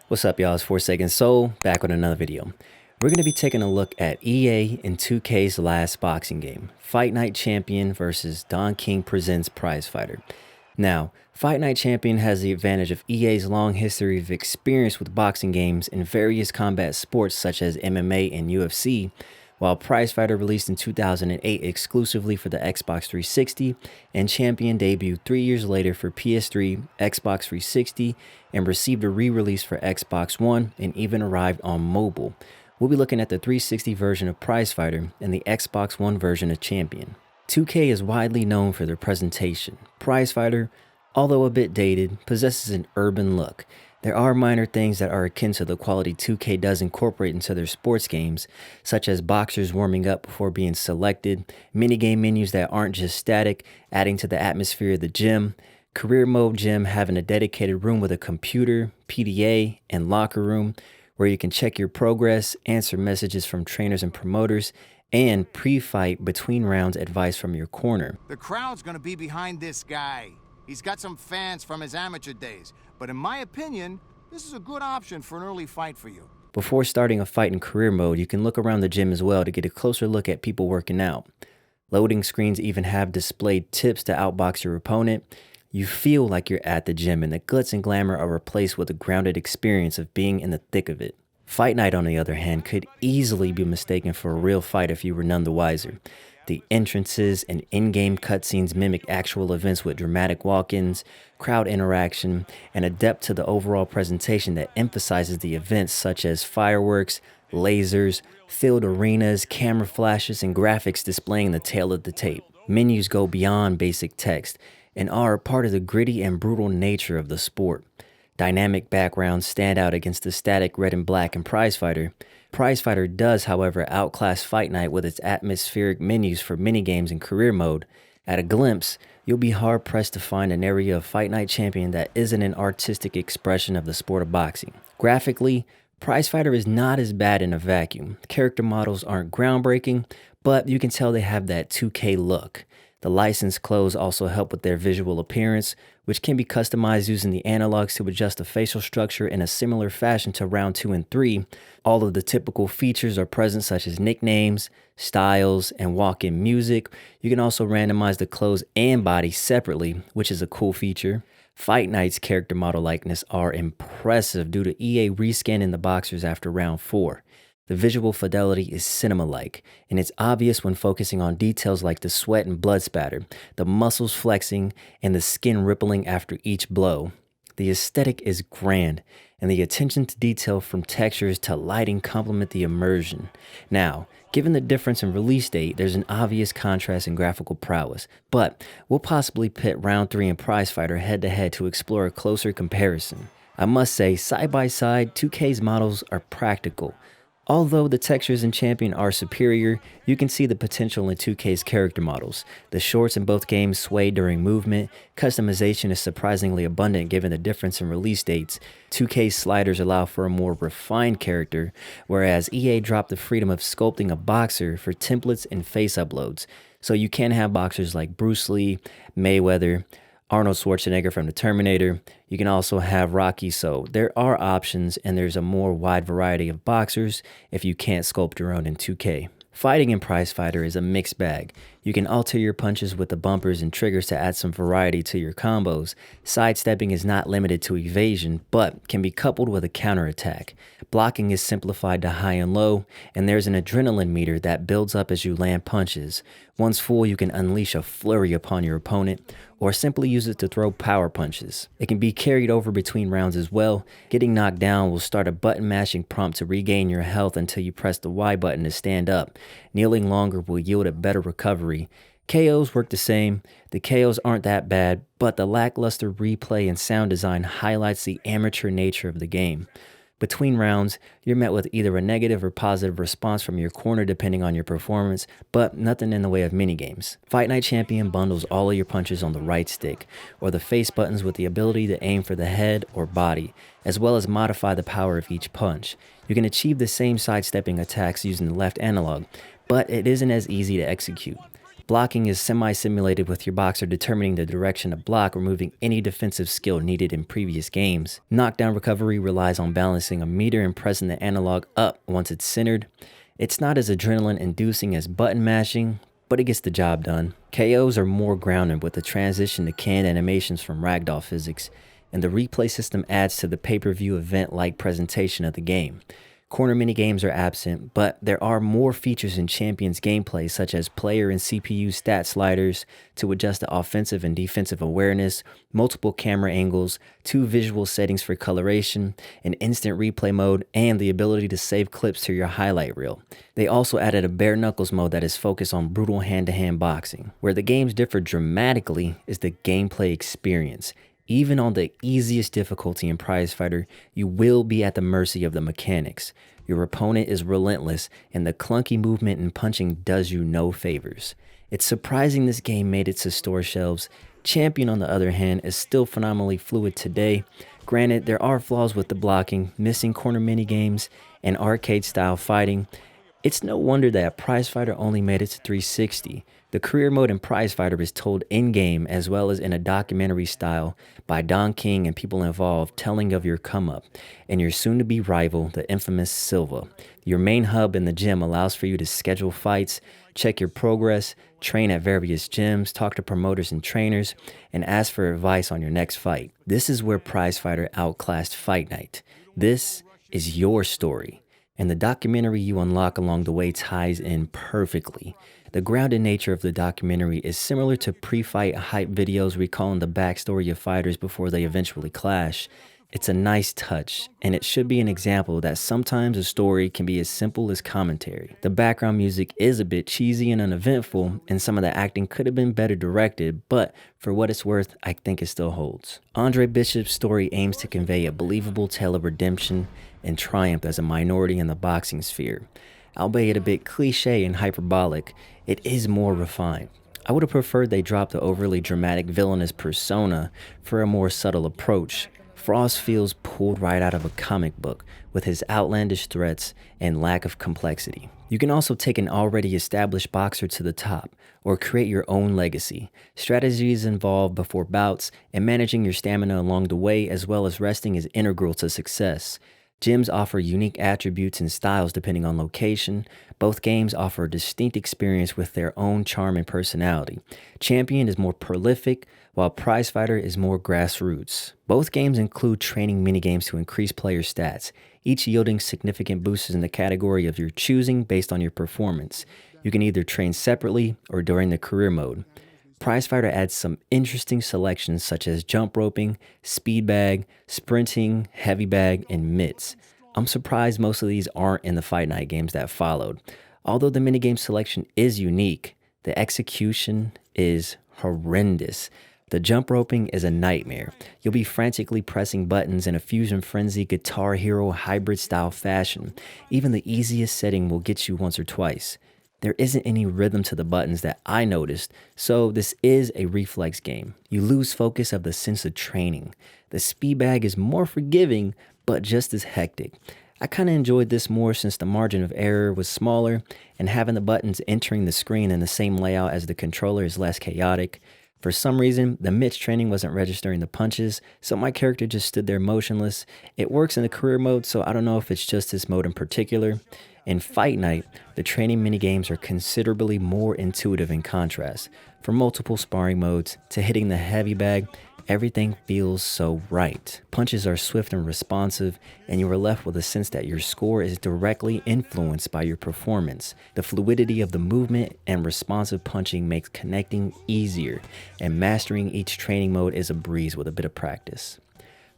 What's up, y'all? It's IVSAKENSOUL back with another video. We're going to be taking a look at EA and 2K's last boxing game, Fight Night Champion versus Don King Presents Prizefighter. Now, Fight Night Champion has the advantage of EA's long history of experience with boxing games in various combat sports such as MMA and UFC, while Prizefighter released in 2008 exclusively for the Xbox 360, and Champion debuted 3 years later for PS3, Xbox 360, and received a re-release for Xbox One and even arrived on mobile. We'll be looking at the 360 version of Prizefighter and the Xbox One version of Champion. 2K is widely known for their presentation. Prizefighter, although a bit dated, possesses an urban look. There are minor things that are akin to the quality 2K does incorporate into their sports games, such as boxers warming up before being selected, minigame menus that aren't just static, adding to the atmosphere of the gym, career mode gym having a dedicated room with a computer, PDA, and locker room, where you can check your progress, answer messages from trainers and promoters, and pre-fight between rounds advice from your corner. The crowd's gonna be behind this guy. He's got some fans from his amateur days, but in my opinion, this is a good option for an early fight for you. Before starting a fight in career mode, you can look around the gym as well to get a closer look at people working out. Loading screens even have displayed tips to outbox your opponent. You feel like you're at the gym, and the glitz and glamour are replaced with a grounded experience of being in the thick of it. Fight Night, on the other hand, could easily be mistaken for a real fight if you were none the wiser. The entrances and in-game cutscenes mimic actual events with dramatic walk-ins, crowd interaction, and a depth to the overall presentation that emphasizes the events such as fireworks, lasers, filled arenas, camera flashes, and graphics displaying the tale of the tape. Menus go beyond basic text and are part of the gritty and brutal nature of the sport. Dynamic backgrounds stand out against the static red and black in Prizefighter. Prizefighter does, however, outclass Fight Night with its atmospheric menus for minigames and career mode. At a glimpse, you'll be hard-pressed to find an area of Fight Night Champion that isn't an artistic expression of the sport of boxing. Graphically, Prizefighter is not as bad in a vacuum. Character models aren't groundbreaking, but you can tell they have that 2K look. The licensed clothes also help with their visual appearance, which can be customized using the analogs to adjust the facial structure in a similar fashion to round 2 and 3. All of the typical features are present, such as nicknames, styles, and walk-in music. You can also randomize the clothes and body separately, which is a cool feature. Fight Night's character model likeness are impressive due to EA rescanning the boxers after round 4. The visual fidelity is cinema-like, and it's obvious when focusing on details like the sweat and blood spatter, the muscles flexing, and the skin rippling after each blow. The aesthetic is grand, and the attention to detail from textures to lighting complement the immersion. Now, given the difference in release date, there's an obvious contrast in graphical prowess, but we'll possibly pit round 3 and Prizefighter head-to-head to explore a closer comparison. I must say, side by side, 2K's models are practical. Although the textures in Champion are superior, you can see the potential in 2K's character models. The shorts in both games sway during movement. Customization is surprisingly abundant given the difference in release dates. 2K's sliders allow for a more refined character, whereas EA dropped the freedom of sculpting a boxer for templates and face uploads. So you can have boxers like Bruce Lee, Mayweather, Arnold Schwarzenegger from the Terminator. You can also have Rocky, so there are options, and there's a more wide variety of boxers if you can't sculpt your own in 2K. Fighting in Prizefighter is a mixed bag. You can alter your punches with the bumpers and triggers to add some variety to your combos. Sidestepping is not limited to evasion, but can be coupled with a counterattack. Blocking is simplified to high and low, and there's an adrenaline meter that builds up as you land punches. Once full, you can unleash a flurry upon your opponent, or simply use it to throw power punches. It can be carried over between rounds as well. Getting knocked down will start a button mashing prompt to regain your health until you press the Y button to stand up. Kneeling longer will yield a better recovery. KOs work the same. The KOs aren't that bad, but the lackluster replay and sound design highlights the amateur nature of the game. Between rounds, you're met with either a negative or positive response from your corner depending on your performance, but nothing in the way of minigames. Fight Night Champion bundles all of your punches on the right stick, or the face buttons with the ability to aim for the head or body, as well as modify the power of each punch. You can achieve the same sidestepping attacks using the left analog, but it isn't as easy to execute. Blocking is semi-simulated with your boxer determining the direction to block, removing any defensive skill needed in previous games. Knockdown recovery relies on balancing a meter and pressing the analog up once it's centered. It's not as adrenaline-inducing as button mashing, but it gets the job done. KOs are more grounded with the transition to canned animations from ragdoll physics, and the replay system adds to the pay-per-view event-like presentation of the game. Corner minigames are absent, but there are more features in Champion's gameplay, such as player and CPU stat sliders to adjust the offensive and defensive awareness, multiple camera angles, 2 visual settings for coloration, an instant replay mode, and the ability to save clips to your highlight reel. They also added a bare knuckles mode that is focused on brutal hand-to-hand boxing. Where the games differ dramatically is the gameplay experience. Even on the easiest difficulty in Prizefighter, you will be at the mercy of the mechanics. Your opponent is relentless, and the clunky movement and punching does you no favors. It's surprising this game made it to store shelves. Champion, on the other hand, is still phenomenally fluid today. Granted, there are flaws with the blocking, missing corner minigames, and arcade-style fighting. It's no wonder that Prizefighter only made it to 360. The career mode in Prizefighter is told in-game as well as in a documentary style by Don King and people involved telling of your come-up and your soon-to-be rival, the infamous Silva. Your main hub in the gym allows for you to schedule fights, check your progress, train at various gyms, talk to promoters and trainers, and ask for advice on your next fight. This is where Prizefighter outclassed Fight Night. This is your story, and the documentary you unlock along the way ties in perfectly. The grounded nature of the documentary is similar to pre-fight hype videos recalling the backstory of fighters before they eventually clash. It's a nice touch, and it should be an example that sometimes a story can be as simple as commentary. The background music is a bit cheesy and uneventful, and some of the acting could have been better directed, but for what it's worth, I think it still holds. Andre Bishop's story aims to convey a believable tale of redemption and triumph as a minority in the boxing sphere. Albeit a bit cliche and hyperbolic, it is more refined. I would have preferred they dropped the overly dramatic villainous persona for a more subtle approach. Frost feels pulled right out of a comic book with his outlandish threats and lack of complexity. You can also take an already established boxer to the top or create your own legacy. Strategies involved before bouts and managing your stamina along the way as well as resting is integral to success. Gyms offer unique attributes and styles depending on location. Both games offer a distinct experience with their own charm and personality. Champion is more prolific, while Prizefighter is more grassroots. Both games include training minigames to increase player stats, each yielding significant boosts in the category of your choosing based on your performance. You can either train separately or during the career mode. Prizefighter adds some interesting selections such as jump roping, speed bag, sprinting, heavy bag, and mitts. I'm surprised most of these aren't in the Fight Night games that followed. Although the minigame selection is unique, the execution is horrendous. The jump roping is a nightmare. You'll be frantically pressing buttons in a Fusion Frenzy Guitar Hero hybrid style fashion. Even the easiest setting will get you once or twice. There isn't any rhythm to the buttons that I noticed, so this is a reflex game. You lose focus of the sense of training. The speed bag is more forgiving, but just as hectic. I kind of enjoyed this more since the margin of error was smaller, and having the buttons entering the screen in the same layout as the controller is less chaotic. For some reason, the mitts training wasn't registering the punches, so my character just stood there motionless. It works in the career mode, so I don't know if it's just this mode in particular. In Fight Night, the training minigames are considerably more intuitive in contrast. From multiple sparring modes to hitting the heavy bag, everything feels so right. Punches are swift and responsive, and you are left with a sense that your score is directly influenced by your performance. The fluidity of the movement and responsive punching makes connecting easier, and mastering each training mode is a breeze with a bit of practice.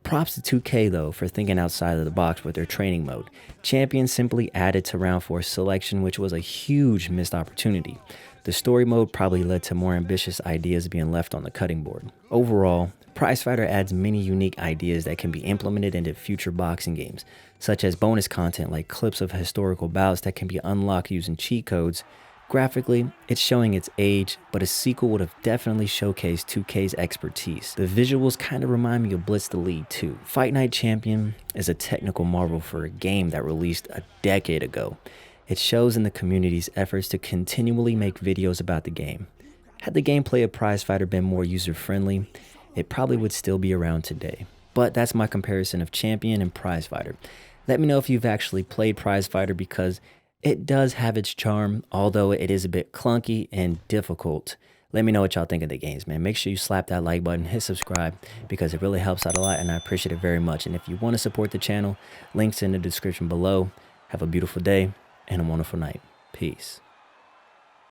Props to 2K though for thinking outside of the box with their training mode. Champion simply added to round 4 selection, which was a huge missed opportunity. The story mode probably led to more ambitious ideas being left on the cutting board. Overall, Prizefighter adds many unique ideas that can be implemented into future boxing games, such as bonus content like clips of historical bouts that can be unlocked using cheat codes. Graphically, it's showing its age, but a sequel would have definitely showcased 2K's expertise. The visuals kind of remind me of Blitz the League too. Fight Night Champion is a technical marvel for a game that released a decade ago. It shows in the community's efforts to continually make videos about the game. Had the gameplay of Prizefighter been more user-friendly, it probably would still be around today. But that's my comparison of Champion and Prizefighter. Let me know if you've actually played Prizefighter, because it does have its charm, although it is a bit clunky and difficult. Let me know what y'all think of the games, man. Make sure you slap that like button, hit subscribe, because it really helps out a lot and I appreciate it very much. And if you want to support the channel, links in the description below. Have a beautiful day and a wonderful night. Peace.